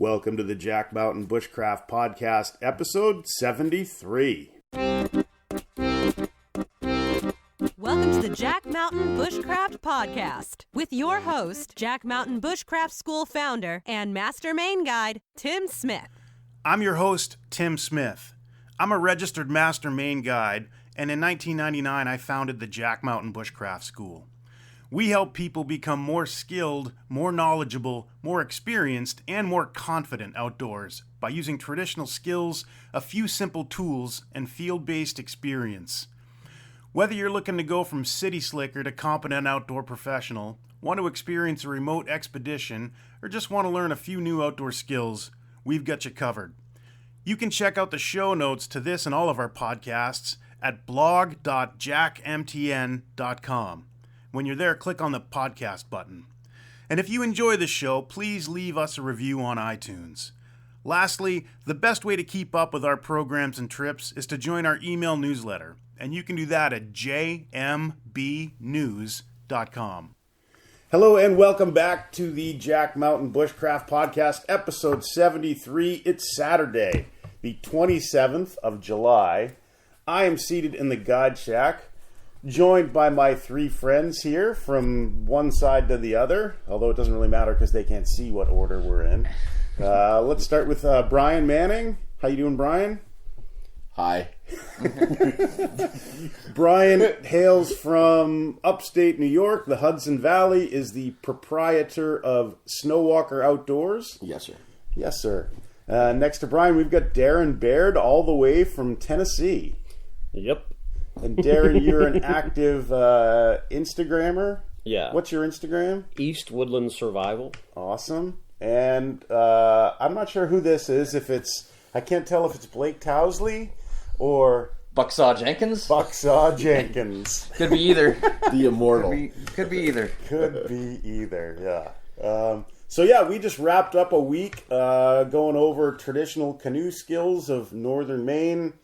Welcome to the Jack Mountain Bushcraft Podcast, episode 73. Welcome to the Jack Mountain Bushcraft Podcast with your host, Jack Mountain Bushcraft School founder and Master Maine Guide, Tim Smith. I'm your host, Tim Smith. I'm a registered Master Maine Guide, and in 1999 I founded the Jack Mountain Bushcraft School. We help people become more skilled, more knowledgeable, more experienced, and more confident outdoors by using traditional skills, a few simple tools, and field-based experience. Whether you're looking to go from city slicker to competent outdoor professional, want to experience a remote expedition, or just want to learn a few new outdoor skills, we've got you covered. You can check out the show notes to this and all of our podcasts at blog.jackmtn.com. When you're there, click on the podcast button. And if you enjoy the show, please leave us a review on iTunes. Lastly, the best way to keep up with our programs and trips is to join our email newsletter, and you can do that at jmbnews.com. Hello and welcome back to the Jack Mountain Bushcraft Podcast, episode 73. It's Saturday, the 27th of July. I am seated in the guide shack, joined by my three friends here from one side to the other, although it doesn't really matter because they can't see what order we're in. Let's start with Brian Manning. How you doing, Brian? Hi. Brian hails from upstate New York. The Hudson Valley, is the proprietor of Snowwalker Outdoors. Yes, sir. Yes, sir. Next to Brian, we've got Darrin Baird all the way from Tennessee. Yep. And Darrin, you're an active Instagrammer. Yeah. What's your Instagram? East Woodland Survival. Awesome. And I'm not sure who this is. I can't tell if it's Blake Towsley or Bucksaw Jenkins? Bucksaw Jenkins. Could be either. The immortal. Could be either. Could be either, yeah. So yeah, we just wrapped up a week going over traditional canoe skills of northern Maine.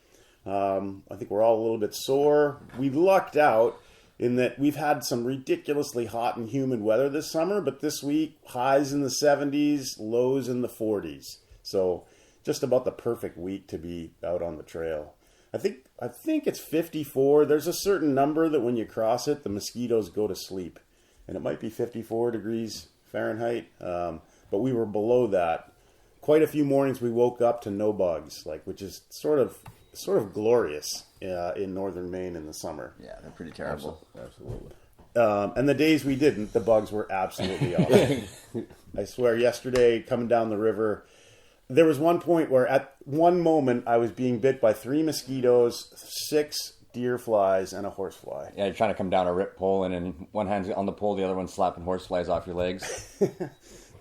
I think we're all a little bit sore. We lucked out in that we've had some ridiculously hot and humid weather this summer, but this week, highs in the 70s, lows in the 40s. So just about the perfect week to be out on the trail. I think it's 54. There's a certain number that when you cross it, the mosquitoes go to sleep. And it might be 54 degrees Fahrenheit, but we were below that. Quite a few mornings we woke up to no bugs, which is sort of glorious in northern Maine in the summer. Yeah, they're pretty terrible. Absolutely. And the days we didn't, the bugs were absolutely awful. I swear, yesterday, coming down the river, there was one point where at one moment I was being bit by 3 mosquitoes, 6 deer flies, and a horsefly. Yeah, you're trying to come down a rip pole, and in one hand's on the pole, the other one's slapping horseflies off your legs.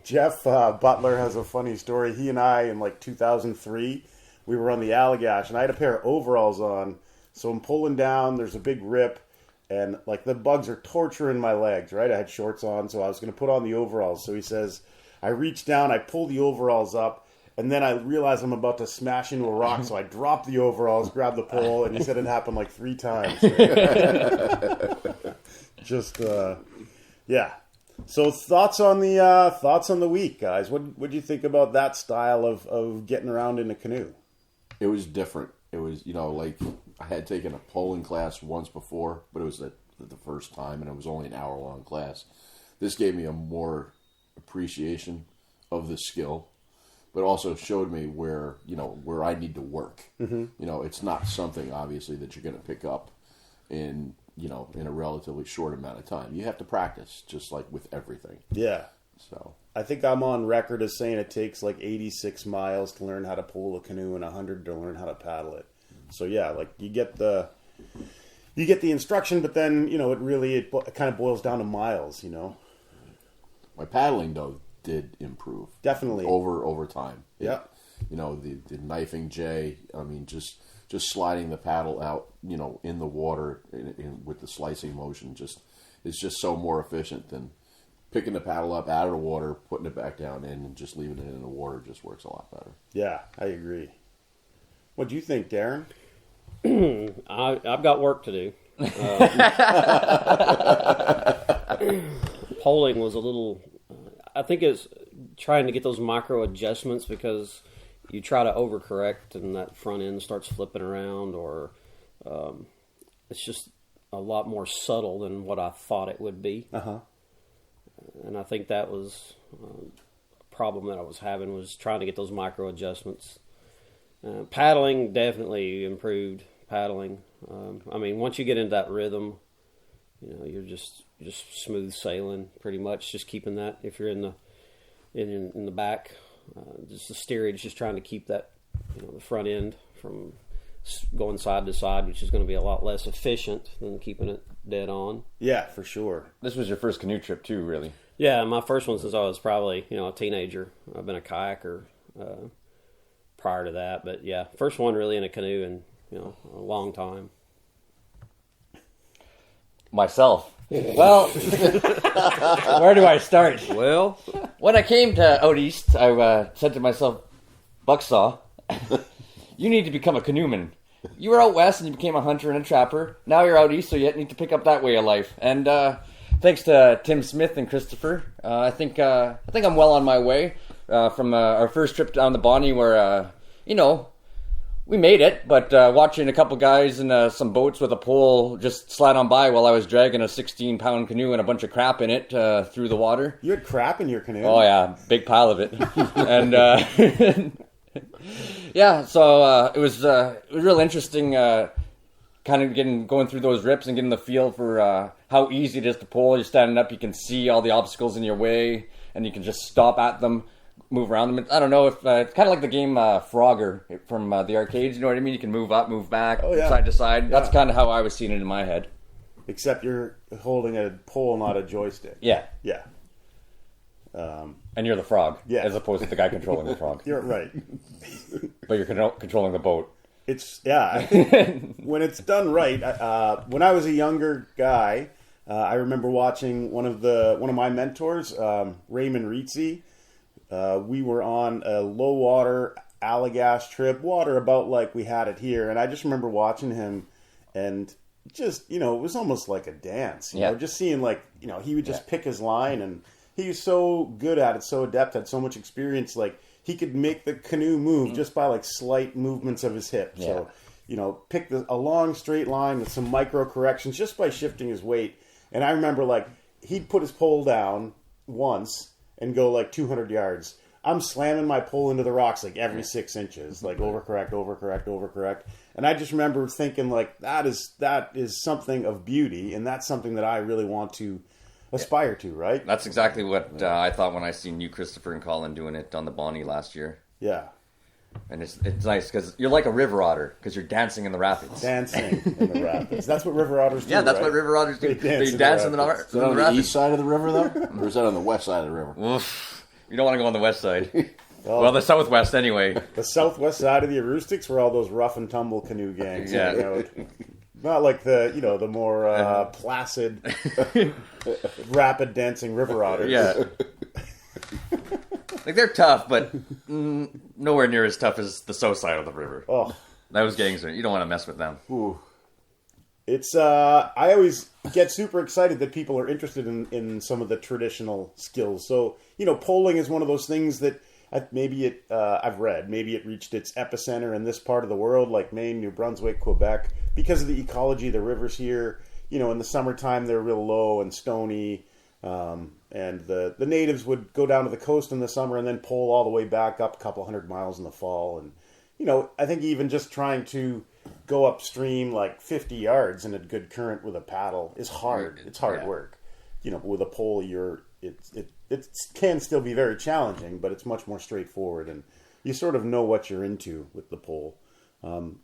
Jeff Butler has a funny story. He and I, in 2003, we were on the Allagash, and I had a pair of overalls on. So I'm pulling down, there's a big rip, and the bugs are torturing my legs, right? I had shorts on, so I was going to put on the overalls. So he says, I reach down, I pull the overalls up, and then I realize I'm about to smash into a rock, so I drop the overalls, grab the pole, and he said it happened 3 times. Just, yeah. So thoughts on the week, guys. What do you think about that style of getting around in a canoe? It was different. It was, I had taken a polling class once before, but it was the first time, and it was only an hour-long class. This gave me a more appreciation of the skill, but also showed me where I need to work. Mm-hmm. It's not something, obviously, that you're going to pick up in a relatively short amount of time. You have to practice, just like with everything. Yeah. So I think I'm on record as saying it takes 86 miles to learn how to pull a canoe and 100 to learn how to paddle it. So yeah, you get the instruction, but then it kind of boils down to miles. My paddling though did improve definitely over time. Yeah. The knifing J. I mean, just sliding the paddle out, in the water with the slicing motion, it's just so more efficient than picking the paddle up out of the water, putting it back down in, and just leaving it in the water just works a lot better. Yeah, I agree. What do you think, Darrin? I've got work to do. Polling was a little. I think it's trying to get those micro adjustments, because you try to overcorrect and that front end starts flipping around, or it's just a lot more subtle than what I thought it would be. And I think that was a problem that I was having, was trying to get those micro adjustments. Paddling definitely improved. Paddling. I mean, once you get into that rhythm, you're just smooth sailing pretty much. Just keeping that, if you're in the back, just the steerage, just trying to keep that, the front end from going side to side, which is going to be a lot less efficient than keeping it dead on. Yeah, for sure. This was your first canoe trip too, really? Yeah, my first one since I was probably a teenager. I've been a kayaker prior to that, but yeah, first one really in a canoe in a long time. Myself. Well, where do I start? Well, when I came to out east, I said to myself, Bucksaw, you need to become a canoeman. You were out west and you became a hunter and a trapper. Now you're out east, so you need to pick up that way of life. And thanks to Tim Smith and Christopher, I think I'm well on my way from our first trip down the Bonnie, where we made it, but watching a couple guys in some boats with a pole just slide on by while I was dragging a 16-pound canoe and a bunch of crap in it through the water. You had crap in your canoe? Oh, yeah, big pile of it. And yeah, so it was real interesting kind of going through those rips and getting the feel for how easy it is to pull. You're standing up, you can see all the obstacles in your way, and you can just stop at them, move around them. I don't know if it's kind of like the game Frogger from the arcades. You know what I mean? You can move up, move back, side to side. Yeah. That's kind of how I was seeing it in my head. Except you're holding a pole, not a joystick. Yeah. Yeah. And you're the frog, yeah, as opposed to the guy controlling the frog. You're right. But you're controlling the boat. I think when it's done right. When I was a younger guy, I remember watching one of my mentors, Raymond Rizzi. We were on a low water Allagash trip, water about like we had it here, and I just remember watching him, and just it was almost like a dance. You know, just seeing he would just pick his line, and he was so good at it, so adept, had so much experience. Like he could make the canoe move just by like slight movements of his hip. Yeah. So pick a long straight line with some micro corrections just by shifting his weight. And I remember he'd put his pole down once and go 200 yards. I'm slamming my pole into the rocks every 6 inches, overcorrect. And I just remember thinking that is something of beauty, and that's something that I really want to aspire to, right? That's exactly what I thought when I seen you, Christopher, and Colin doing it on the Bonnie last year. Yeah. And it's nice because you're like a river otter because you're dancing in the rapids. Dancing in the rapids. That's what river otters do. Yeah, that's right? what river otters do. They dance in the rapids. Is that on the east side of the river, though? Or is that on the west side of the river? Oof. You don't want to go on the west side. Well, the southwest anyway. The southwest side of the Aroostics were all those rough and tumble canoe gangs. Yeah. Not like the more placid, rapid dancing river otters. Yeah. They're tough, but nowhere near as tough as the south side of the river. Oh, those gangs you don't want to mess with them. Ooh. It's I always get super excited that people are interested in some of the traditional skills. So poling is one of those things that I've read maybe it reached its epicenter in this part of the world, like Maine, New Brunswick, Quebec, because of the ecology of the rivers here. In the summertime they're real low and stony. And the natives would go down to the coast in the summer and then pole all the way back up a couple 100 miles in the fall. And, I think even just trying to go upstream 50 yards in a good current with a paddle is hard. It's hard work. With a pole, it can still be very challenging, but it's much more straightforward. And you sort of know what you're into with the pole. And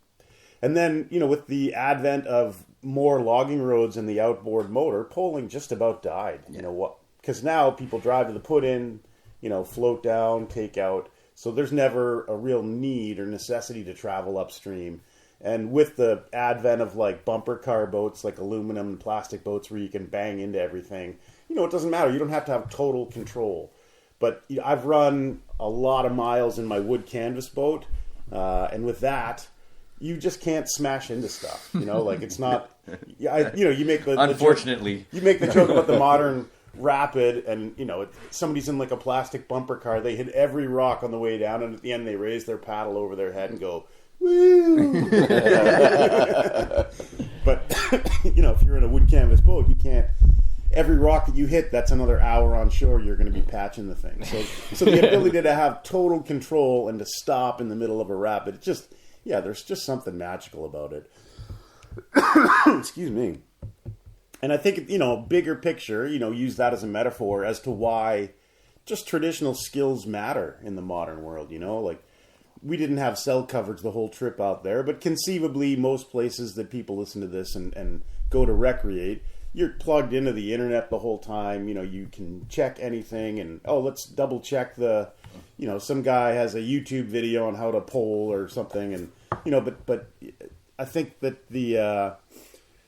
then, with the advent of more logging roads and the outboard motor, poling just about died. Because now people drive to the put-in, float down, take out. So there's never a real need or necessity to travel upstream. And with the advent of bumper car boats, aluminum and plastic boats where you can bang into everything, it doesn't matter. You don't have to have total control. But I've run a lot of miles in my wood canvas boat, and with that, you just can't smash into stuff. It's not. You make the unfortunately you make the joke about the modern rapid, and somebody's in like a plastic bumper car. They hit every rock on the way down, and at the end they raise their paddle over their head and go, woo! But if you're in a wood canvas boat, you can't. Every rock that you hit, that's another hour on shore. You're going to be patching the thing. So the ability to have total control and to stop in the middle of a rapid, there's just something magical about it. Excuse me. And I think, bigger picture, use that as a metaphor as to why just traditional skills matter in the modern world. Like, we didn't have cell coverage the whole trip out there, but conceivably most places that people listen to this and go to recreate, you're plugged into the internet the whole time. You can check anything, and let's double check some guy has a YouTube video on how to pole or something, and but I think that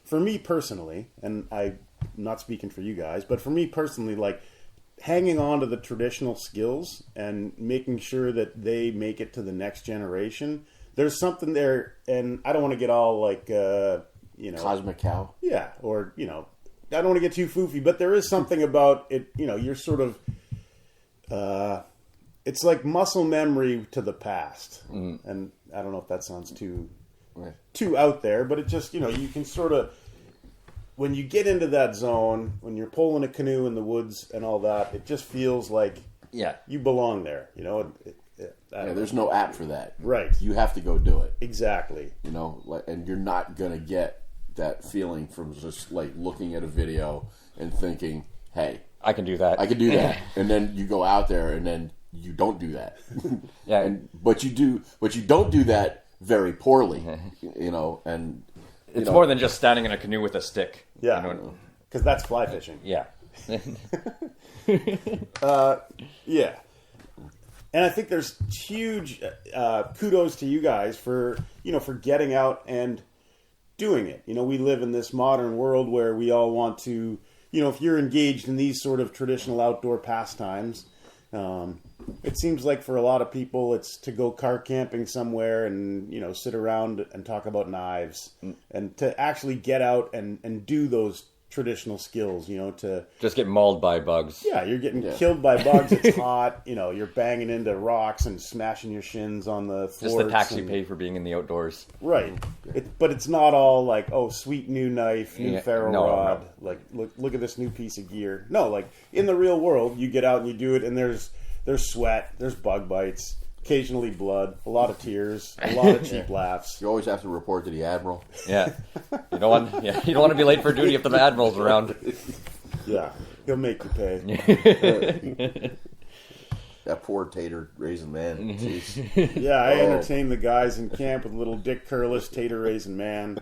for me personally, and I'm not speaking for you guys, but for me personally, like, hanging on to the traditional skills and making sure that they make it to the next generation, there's something there, and I don't want to get all like Cosmic Cow. Yeah, or I don't want to get too foofy, but there is something about it. You're sort of it's like muscle memory to the past, and I don't know if that sounds too out there, but it just you can sort of, when you get into that zone, when you're pulling a canoe in the woods and all that, it just feels like you belong there. There's no app for that. Right. You have to go do it. Exactly. And you're not gonna get that feeling from just like looking at a video and thinking, "Hey, I can do that. And then you go out there and then you don't do that. But you don't do that very poorly. And it's more than just standing in a canoe with a stick. Yeah, because that's fly fishing. Yeah. Yeah. And I think there's huge kudos to you guys for getting out and doing it. We live in this modern world where we all want to, if you're engaged in these sort of traditional outdoor pastimes, it seems like for a lot of people it's to go car camping somewhere and, sit around and talk about knives, and to actually get out and do those traditional skills, to just get mauled by bugs. Yeah, you're getting killed by bugs. It's hot. You're banging into rocks and smashing your shins on the floors. Just the tax you pay for being in the outdoors. Right. But it's not all like, sweet new knife, new ferro rod. No. Like, look at this new piece of gear. No, like, in the real world, you get out and you do it, and there's sweat, there's bug bites, occasionally blood, a lot of tears, a lot of cheap laughs. You always have to report to the admiral. Yeah. You don't want to be late for duty if the admiral's around. Yeah. He'll make you pay. That poor tater raisin man. Yeah, I entertain the guys in camp with little Dick Curlis tater raisin man,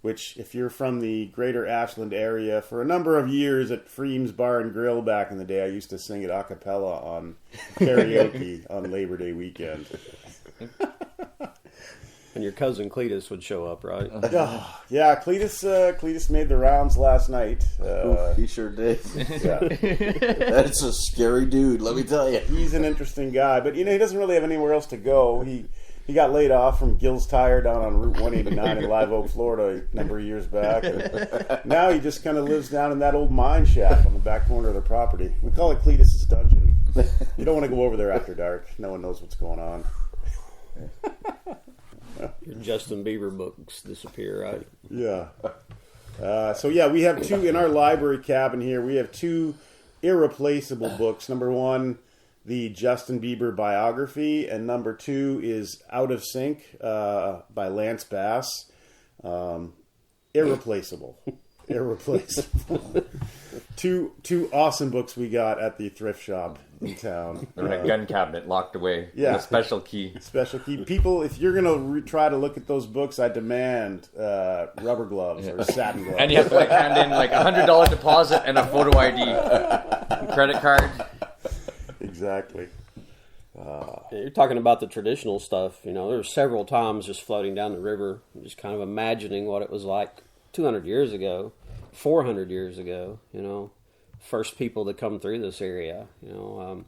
which, if you're from the greater Ashland area, for a number of years at Freem's Bar and Grill back in the day, I used to sing it a cappella on karaoke on Labor Day weekend. And your cousin Cletus would show up, right? Yeah, Cletus made the rounds last night. He sure did. Yeah. That's a scary dude, let me tell you. He's an interesting guy, but he doesn't really have anywhere else to go. He got laid off from Gill's Tire down on Route 189 in Live Oak, Florida a number of years back. And now he just kind of lives down in that old mine shaft on the back corner of the property. We call it Cletus's dungeon. You don't want to go over there after dark. No one knows what's going on. Your Justin Bieber books disappear, right? Yeah. We have two in our library cabin here. We have two irreplaceable books. Number one, the Justin Bieber biography, and number two is Out of Sync by Lance Bass. Irreplaceable. Two awesome books we got at the thrift shop in town. They're in a gun cabinet locked away. Yeah. With a special key. Special key. People, if you're going to try to look at those books, I demand rubber gloves or satin gloves. And you have to hand in a $100 deposit and a photo ID. Credit card. Exactly. You're talking about the traditional stuff. There were several times just floating down the river, just kind of imagining what it was like 200 years ago, 400 years ago, first people to come through this area, and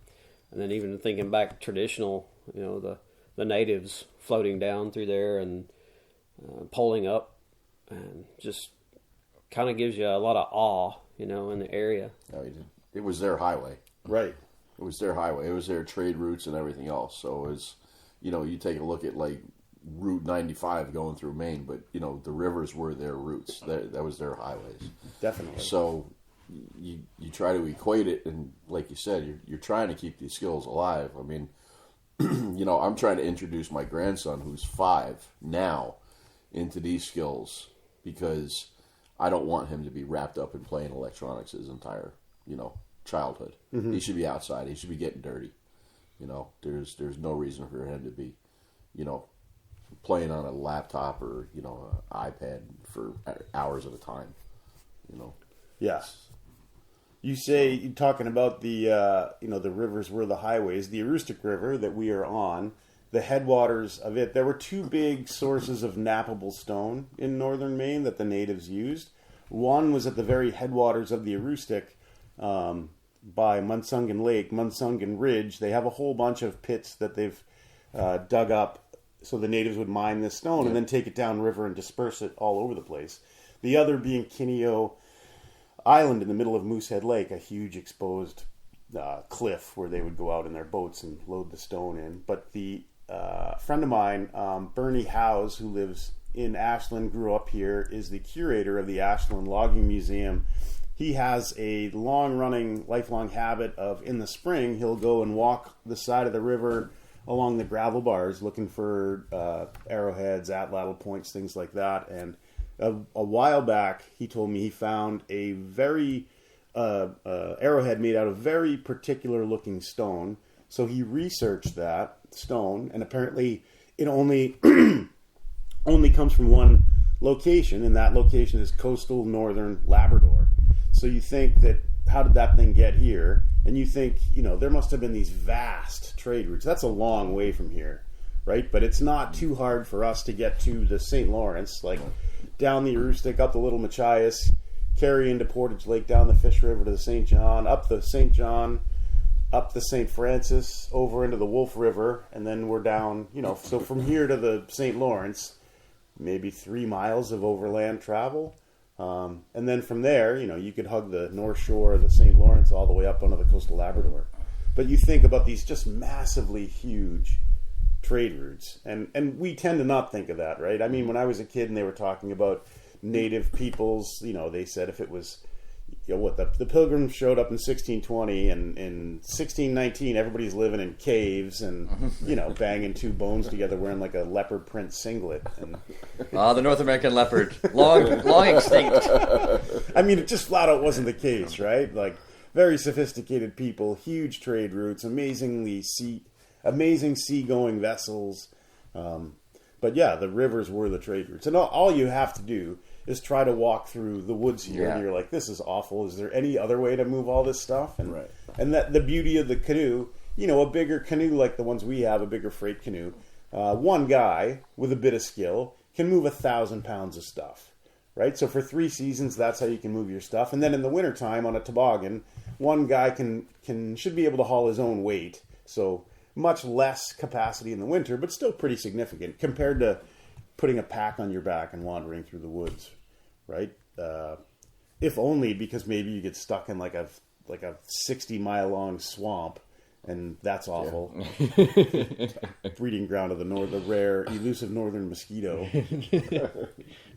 then even thinking back traditional, the natives floating down through there and poling up, and just kind of gives you a lot of awe, in the area. Oh, you did. it was their highway. Right. It was their highway. It was their trade routes and everything else. So it was, you take a look at like Route 95 going through Maine, but the rivers were their routes. That was their highways. Definitely. So you try to equate it, and like you said, you're trying to keep these skills alive. I mean, I'm trying to introduce my grandson, who's 5 now, into these skills because I don't want him to be wrapped up in playing electronics his entire, childhood. Mm-hmm. He should be outside. He should be getting dirty. There's no reason for him to be, playing on a laptop or an iPad for hours at a time. Yeah. You say, you're talking about the the rivers were the highways. The Aroostook River that we are on, the headwaters of it, there were 2 big sources of knappable stone in northern Maine that the natives used. One was at the very headwaters of the Aroostook by Munsungan Lake, Munsungan Ridge. They have a whole bunch of pits that they've dug up so the natives would mine this stone and then take it downriver and disperse it all over the place. The other being Canoe Island in the middle of Moosehead Lake, a huge exposed cliff where they would go out in their boats and load the stone in. But the friend of mine, Bernie Howes, who lives in Ashland, grew up here, is the curator of the Ashland Logging Museum. He has a long-running, lifelong habit of, in the spring, he'll go and walk the side of the river along the gravel bars looking for arrowheads, atlatl points, things like that. And a while back, he told me he found a very arrowhead made out of very particular looking stone. So he researched that stone, and apparently it only only comes from one location, and that location is coastal northern Labrador. So you think that, how did that thing get here? And you think, there must have been these vast trade routes. That's a long way from here, right? But it's not too hard for us to get to the St. Lawrence, like down the Aroostook, up the Little Machias, carry into Portage Lake, down the Fish River to the St. John, up the St. John, up the St. Francis, over into the Wolf River, and then we're down, so from here to the St. Lawrence, maybe 3 miles of overland travel. And then from there, you could hug the North Shore of the St. Lawrence all the way up onto the coastal Labrador. But you think about these just massively huge trade routes, and we tend to not think of that, right? I mean, when I was a kid and they were talking about native peoples, they said if it was, the Pilgrims showed up in 1620, and in 1619 everybody's living in caves and banging 2 bones together, wearing like a leopard print singlet. And the North American leopard, long extinct. I mean, it just flat out wasn't the case, right? Like, very sophisticated people, huge trade routes, amazing seagoing vessels. But yeah, the rivers were the trade routes, and all you have to do is try to walk through the woods here, and you're like, this is awful. Is there any other way to move all this stuff? And and that the beauty of the canoe, a bigger canoe like the ones we have, a bigger freight canoe, one guy with a bit of skill can move 1,000 pounds of stuff, right? So for 3 seasons, that's how you can move your stuff. And then in the wintertime on a toboggan, one guy should be able to haul his own weight. So much less capacity in the winter, but still pretty significant compared to putting a pack on your back and wandering through the woods, right? If only because maybe you get stuck in like a 60-mile long swamp, and that's awful. Breeding ground of the rare, elusive northern mosquito.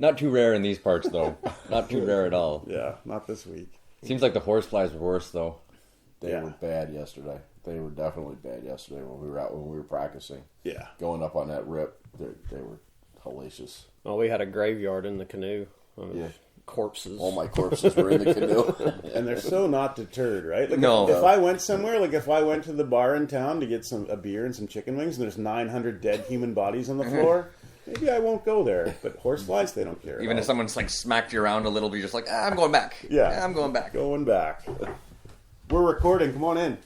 Not too rare in these parts, though. Not too rare at all. Yeah, not this week. Seems like the horseflies were worse, though. They were bad yesterday. They were definitely bad yesterday when we were practicing. Yeah, going up on that rip, they were hellacious. Well, we had a graveyard in the canoe. Corpses. All my corpses were in the canoe. And they're so not deterred, right? Like no. If I went somewhere, like if I went to the bar in town to get a beer and some chicken wings, and there's 900 dead human bodies on the floor, maybe I won't go there. But horseflies, they don't care. Even if someone's like smacked you around a little bit, you're just like, I'm going back. Yeah, I'm going back. Going back. We're recording. Come on in.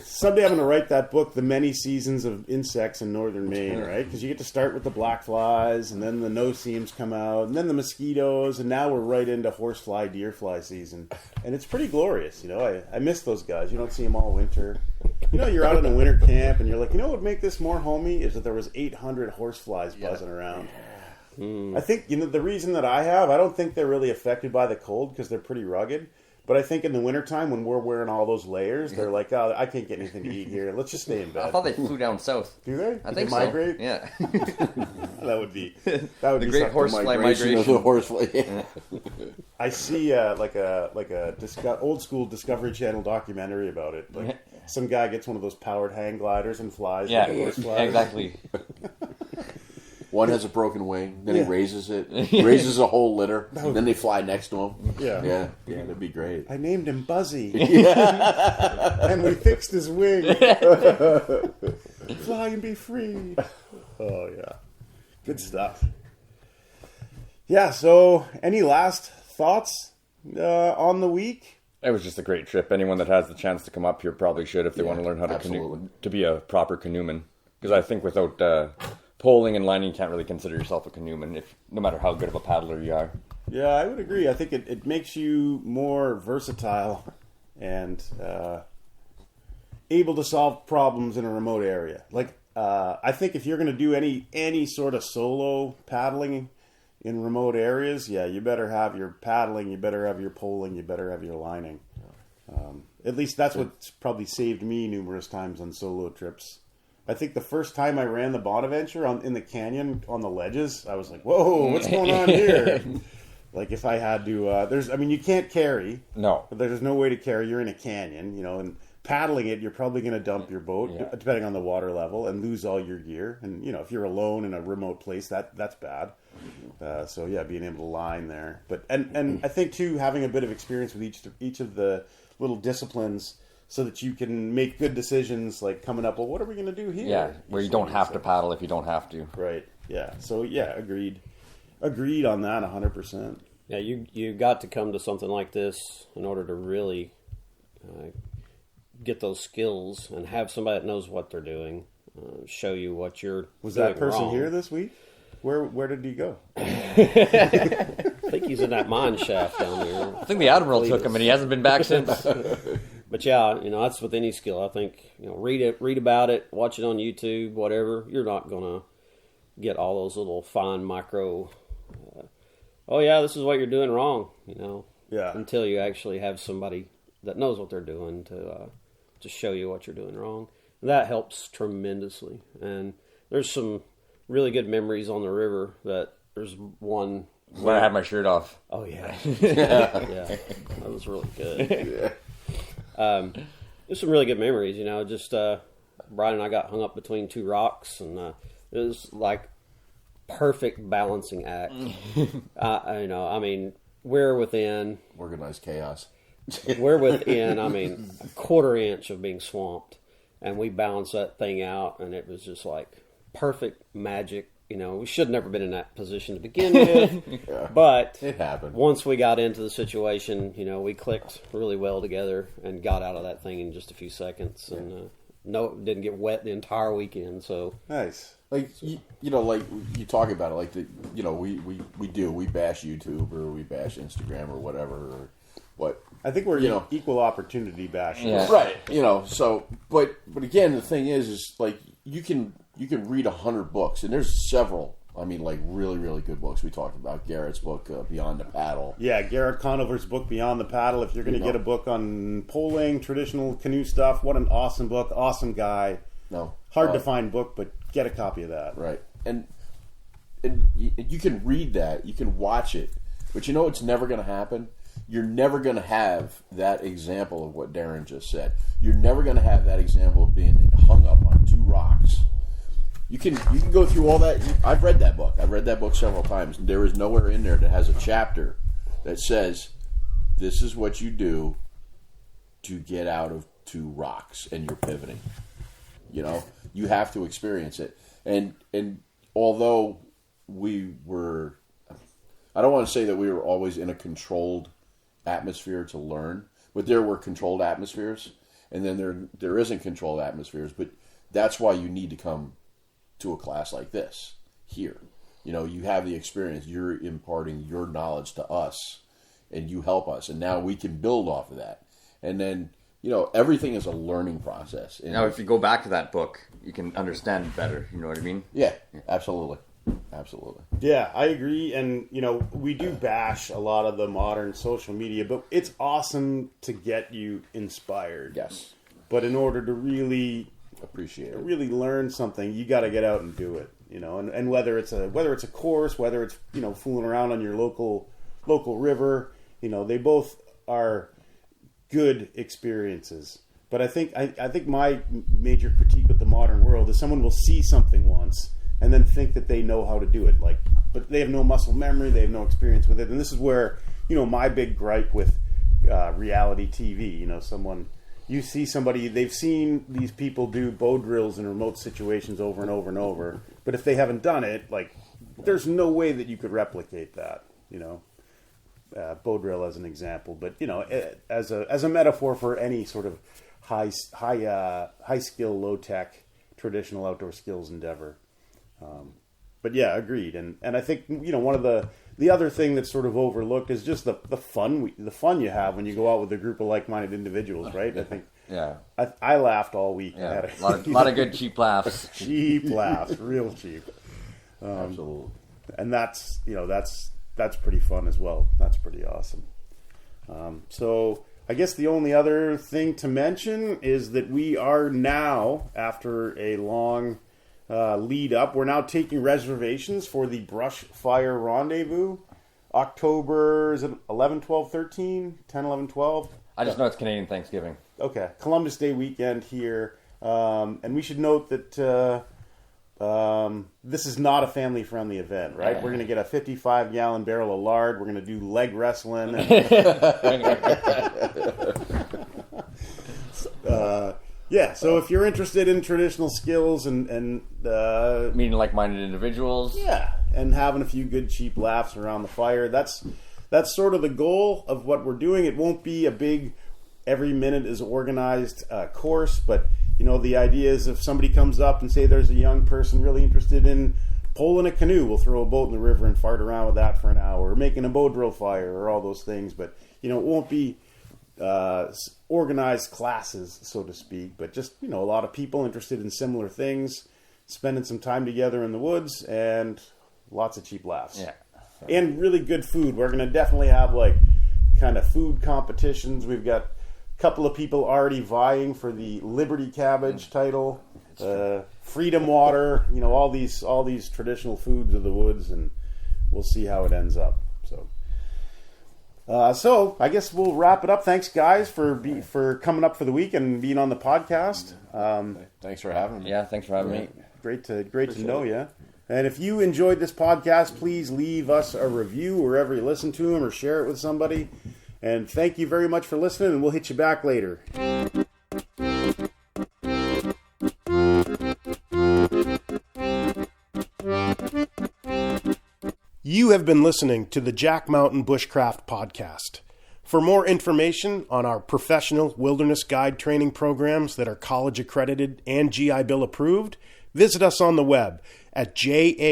Someday I'm going to write that book, The Many Seasons of Insects in Northern Maine, right? Because you get to start with the black flies, and then the no-seams come out, and then the mosquitoes, and now we're right into horsefly, deerfly season. And it's pretty glorious, I miss those guys. You don't see them all winter. You're out in a winter camp, and you're like, what would make this more homey is that there was 800 horseflies buzzing around. I think, the reason that I don't think they're really affected by the cold because they're pretty rugged. But I think in the wintertime when we're wearing all those layers, they're like, oh, I can't get anything to eat here. Let's just stay in bed. I thought they flew down south. Do they? I think they migrate? so. Yeah. That would be the be great something. horsefly Migration of the migration. horsefly. Yeah. I see like a old school Discovery Channel documentary about it. Like some guy gets one of those powered hang gliders and flies. Yeah, like a horse flies. exactly. One has a broken wing, then he raises it, raises a whole litter, then they fly next to him. Yeah, that'd be great. I named him Buzzy. And we fixed his wing. Fly and be free. Oh, yeah. Good stuff. Yeah, so any last thoughts on the week? It was just a great trip. Anyone that has the chance to come up here probably should if they want to learn how to canoe, to be a proper canoeman. Because I think without poling and lining, you can't really consider yourself a canoeman, no matter how good of a paddler you are. Yeah, I would agree. I think it makes you more versatile and able to solve problems in a remote area. Like, I think if you're going to do any sort of solo paddling in remote areas, you better have your paddling, you better have your poling, you better have your lining. At least that's what's probably saved me numerous times on solo trips. I think the first time I ran the Bonaventure in the canyon on the ledges, I was like, whoa, what's going on here? Like if I had to, you can't carry. No. There's no way to carry. You're in a canyon, and paddling it, you're probably going to dump your boat, depending on the water level, and lose all your gear. And, if you're alone in a remote place, that's bad. So, being able to line there. But and I think, too, having a bit of experience with each of the little disciplines so that you can make good decisions, like coming up, well, what are we going to do here? Yeah, where you don't have to paddle if you don't have to. Right, yeah. So, agreed. Agreed on that 100%. Yeah, you got to come to something like this in order to really get those skills and have somebody that knows what they're doing show you what you're Was doing that person wrong. here this week? Where did he go? I think he's in that mine shaft down there. I think the Admiral took him, and he hasn't been back since. But that's with any skill. I think read about it, watch it on YouTube, whatever. You're not gonna get all those little fine micro. This is what you're doing wrong. Until you actually have somebody that knows what they're doing to show you what you're doing wrong. And that helps tremendously. And there's some really good memories on the river. There's one When I had my shirt off. Oh yeah, yeah, that was really good. There's some really good memories, Just Brian and I got hung up between two rocks, and it was like perfect balancing act. We're within Organized chaos. We're within, a quarter inch of being swamped, and we balanced that thing out, and it was just like perfect magic. We should have never been in that position to begin with, but It happened. Once we got into the situation, we clicked really well together and got out of that thing in just a few seconds, and didn't get wet the entire weekend. So Nice. Like like you talk about it, like we bash YouTube or we bash Instagram or whatever, or what. I think we're equal opportunity bashers. Yeah. Right. So, but again, the thing is like you can read 100 books, and there's several. Really, really good books. We talked about Garrett's book, Beyond the Paddle. Yeah, Garrett Conover's book, Beyond the Paddle. If you're going to get a book on poling, traditional canoe stuff, what an awesome book. Awesome guy. No. Hard to find book, but get a copy of that. Right. And you can read that. You can watch it. But it's never going to happen. You're never going to have that example of what Darrin just said. You're never going to have that example of being hung up on two rocks. You can go through all that. I've read that book. I've read that book several times. There is nowhere in there that has a chapter that says, this is what you do to get out of two rocks and you're pivoting. You have to experience it. And although we were, I don't want to say that we were always in a controlled atmosphere to learn, but there were controlled atmospheres, and then there isn't controlled atmospheres. But that's why you need to come to a class like this here. You have the experience. You're imparting your knowledge to us, and you help us, and now we can build off of that. And then everything is a learning process. And Now, if you go back to that book, you can understand it better. You know what I mean? yeah, absolutely. Absolutely. Yeah, I agree. And, we do bash a lot of the modern social media, but it's awesome to get you inspired. Yes. But in order to really Appreciate it. really learn something, you got to get out and do it. And whether it's a course, whether it's fooling around on your local river, they both are good experiences. But I think my major critique with the modern world is someone will see something once and then think that they know how to do it, but they have no muscle memory, they have no experience with it. And this is where my big gripe with reality TV. You see somebody, they've seen these people do bow drills in remote situations over and over and over, but if they haven't done it, there's no way that you could replicate that. Bow drill as an example, but as a metaphor for any sort of high skill, low tech, traditional outdoor skills endeavor. But yeah, agreed. And I think one of the other thing that's sort of overlooked is just the fun you have when you go out with a group of like-minded individuals, right? I think. Yeah. I laughed all week. Yeah. A lot of good cheap laughs. Cheap laughs, real cheap. Absolutely. And that's pretty fun as well. That's pretty awesome. So I guess the only other thing to mention is that we are now, after a long lead up, we're now taking reservations for the Brush Fire Rendezvous. October, is it 11, 12, 13? 10, 11, 12? I just know it's Canadian Thanksgiving. Okay. Columbus Day weekend here. And we should note that this is not a family-friendly event, right? We're going to get a 55-gallon barrel of lard. We're going to do leg wrestling. Yeah, so if you're interested in traditional skills and meeting like-minded individuals. Yeah, and having a few good cheap laughs around the fire, that's sort of the goal of what we're doing. It won't be a big, every minute is organized course, but the idea is if somebody comes up and say there's a young person really interested in poling a canoe, we'll throw a boat in the river and fart around with that for an hour, or making a bow drill fire, or all those things. But it won't be organized classes, so to speak, but just a lot of people interested in similar things, spending some time together in the woods, and lots of cheap laughs. Yeah. And really good food. We're going to definitely have kind of food competitions. We've got a couple of people already vying for the Liberty Cabbage title, Freedom Water, all these traditional foods of the woods, and we'll see how it ends up. So I guess we'll wrap it up. Thanks, guys, for coming up for the week and being on the podcast. Thanks for having me. Yeah, thanks for having me. Great to know you. And if you enjoyed this podcast, please leave us a review wherever you listen to them, or share it with somebody. And thank you very much for listening, and we'll hit you back later. You have been listening to the Jack Mountain Bushcraft podcast. For more information on our professional wilderness guide training programs that are college accredited and GI Bill approved, visit us on the web at jackmtn.com.